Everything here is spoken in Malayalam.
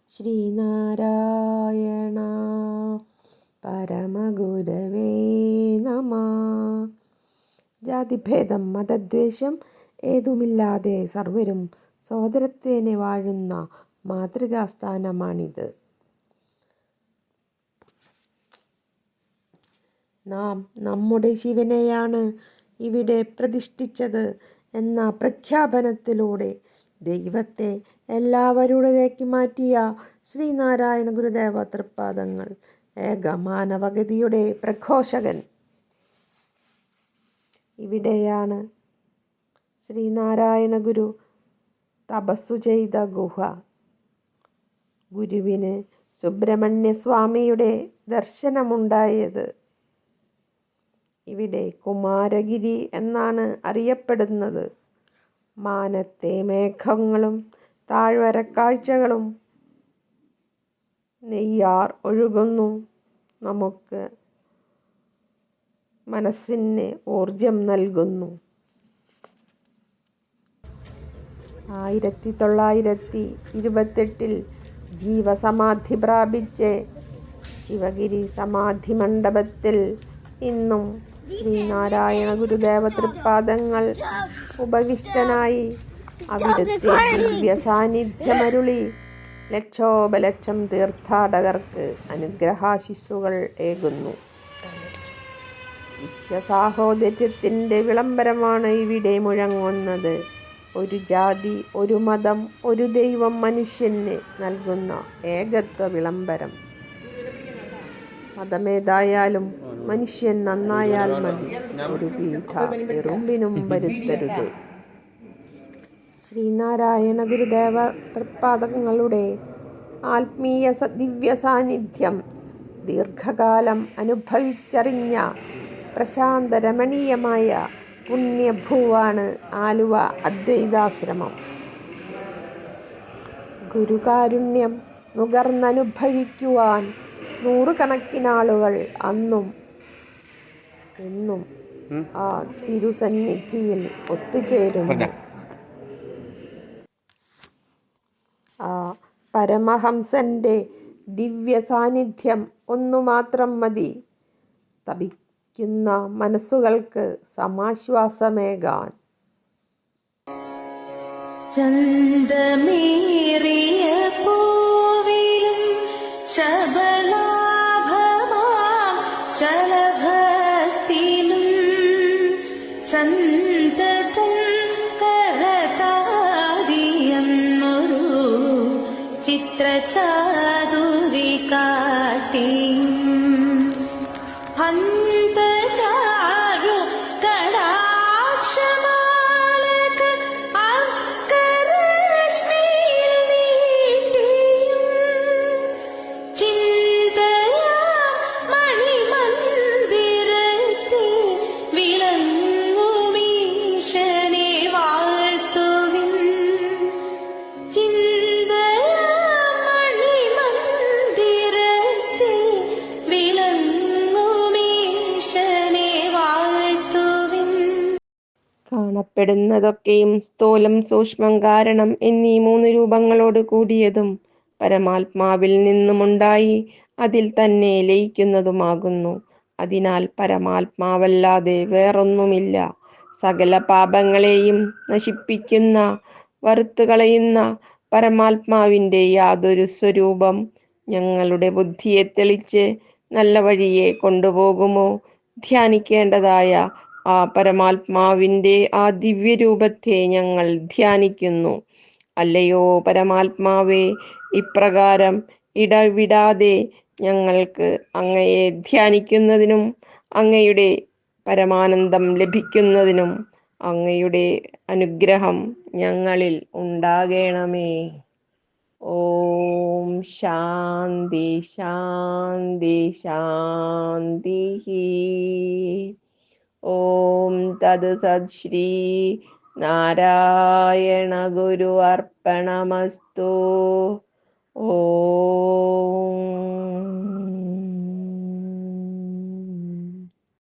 ശ്രീനാരായണ പരമഗുരവേ നമഃ. ജാതിഭേദം മതദ്വേഷം ഏതുമില്ലാതെ സർവരും സോദരത്വേന വാഴുന്ന മാതൃകാസ്ഥാനമാണിത്. നാം നമ്മുടെ ശിവനെയാണ് ഇവിടെ പ്രതിഷ്ഠിച്ചത് എന്ന പ്രഖ്യാപനത്തിലൂടെ ദൈവത്തെ എല്ലാവരുടേക്ക് മാറ്റിയ ശ്രീനാരായണ ഗുരുദേവ തൃപ്പാദങ്ങൾ ഏകമാനവഗതിയുടെ പ്രഘോഷകൻ. ഇവിടെയാണ് ശ്രീനാരായണ ഗുരു തപസ്സു ചെയ്ത ഗുഹ. ഗുരുവിന് സുബ്രഹ്മണ്യസ്വാമിയുടെ ദർശനമുണ്ടായത് ഇവിടെ കുമാരഗിരി എന്നാണ് അറിയപ്പെടുന്നത്. മാനത്തെ മേഘങ്ങളും താഴ്വരക്കാഴ്ചകളും നെയ്യാർ ഒഴുകുന്നു. നമുക്ക് മനസ്സിന് ഊർജം നൽകുന്നു. 1928 ജീവസമാധി പ്രാപിച്ച് ശിവഗിരി സമാധി മണ്ഡപത്തിൽ ഇന്നും ശ്രീനാരായണ ഗുരുദേവ തൃപ്പാദങ്ങൾ ഉപവിഷ്ടനായി അവിടുത്തെ ദിവ്യ സാന്നിധ്യമരുളി ലക്ഷോപലക്ഷം തീർത്ഥാടകർക്ക് അനുഗ്രഹാശിസ്സുകൾ ഏകുന്നു. വിശ്വസാഹോദര്യത്തിൻ്റെ വിളംബരമാണ് ഇവിടെ മുഴങ്ങുന്നത്. ഒരു ജാതി, ഒരു മതം, ഒരു ദൈവം മനുഷ്യന് നൽകുന്ന ഏകത്വ വിളംബരം. മതമേതായാലും മനുഷ്യൻ നന്നായാൽ മതി, ഒരു പീഠ എറുമ്പിനും വരുത്തരുത്. ശ്രീനാരായണ ഗുരുദേവ തൃപ്പാദങ്ങളുടെ ആത്മീയ ദിവ്യ സാന്നിധ്യം ദീർഘകാലം അനുഭവിച്ചറിഞ്ഞ പ്രശാന്തരമണീയമായ പുണ്യഭൂവാണ് ആലുവ അദ്വൈതാശ്രമം. ഗുരുകാരുണ്യം നുകർന്നനുഭവിക്കുവാൻ നൂറുകണക്കിനാളുകൾ അന്നും എന്നും ആ തിരുസന്നിധിയിൽ ഒത്തുചേരുന്നു. ആ പരമഹംസന്റെ ദിവ്യ സാന്നിധ്യം ഒന്നുമാത്രം മതി തപിക്കുന്ന മനസ്സുകൾക്ക് സമാശ്വാസമേകാൻ. ചന്ദമേറിയ പൂവിലും ശലഭത്തിലും സന്തതം കരതാരിയെന്നൊരു ചിത്രചാതുരി കാട്ടിയും ഹന്തചാരു കടാക്ഷമാലക അർക്കരശ്മിയിൽ നീട്ടിയും ചിന്തയാ മണിമന്ദിരത്തെ വിളങ്ങുമീശനെ വാഴ്ത്തുവിൻ. ചിന്തയാ മണിമന്ദിരത്തെ വിളങ്ങുമീശനെ വാഴ്ത്തുവിൻ. കാണപ്പെടുന്നതൊക്കെയും സ്ഥൂലം, സൂക്ഷ്മം, കാരണം എന്നീ 3 രൂപങ്ങളോട് കൂടിയതും പരമാത്മാവിൽ നിന്നുമുണ്ടായി അതിൽ തന്നെ ലയിക്കുന്നതുമാകുന്നു. അതിനാൽ പരമാത്മാവല്ലാതെ വേറൊന്നുമില്ല. സകല പാപങ്ങളെയും നശിപ്പിക്കുന്ന, വറുത്തുകളയുന്ന പരമാത്മാവിൻ്റെ യാതൊരു സ്വരൂപം ഞങ്ങളുടെ ബുദ്ധിയെ തെളിച്ച് നല്ല വഴിയെ കൊണ്ടുപോകുമോ? ധ്യാനിക്കേണ്ടതായ ആ പരമാത്മാവിൻ്റെ ആ ദിവ്യരൂപത്തെ ഞങ്ങൾ ധ്യാനിക്കുന്നു. അല്ലയോ പരമാത്മാവേ, ഇപ്രകാരം ഇടവിടാതെ ഞങ്ങൾക്ക് അങ്ങയെ ധ്യാനിക്കുന്നതിനും അങ്ങയുടെ പരമാനന്ദം ലഭിക്കുന്നതിനും അങ്ങയുടെ അനുഗ്രഹം ഞങ്ങളിൽ ഉണ്ടാകണമേ. ഓം ശാന്തി ശാന്തി ശാന്തി. ഓം തത് സത് ശ്രീ നാരായണ ഗുരു അർപ്പണമസ്തു. ഓം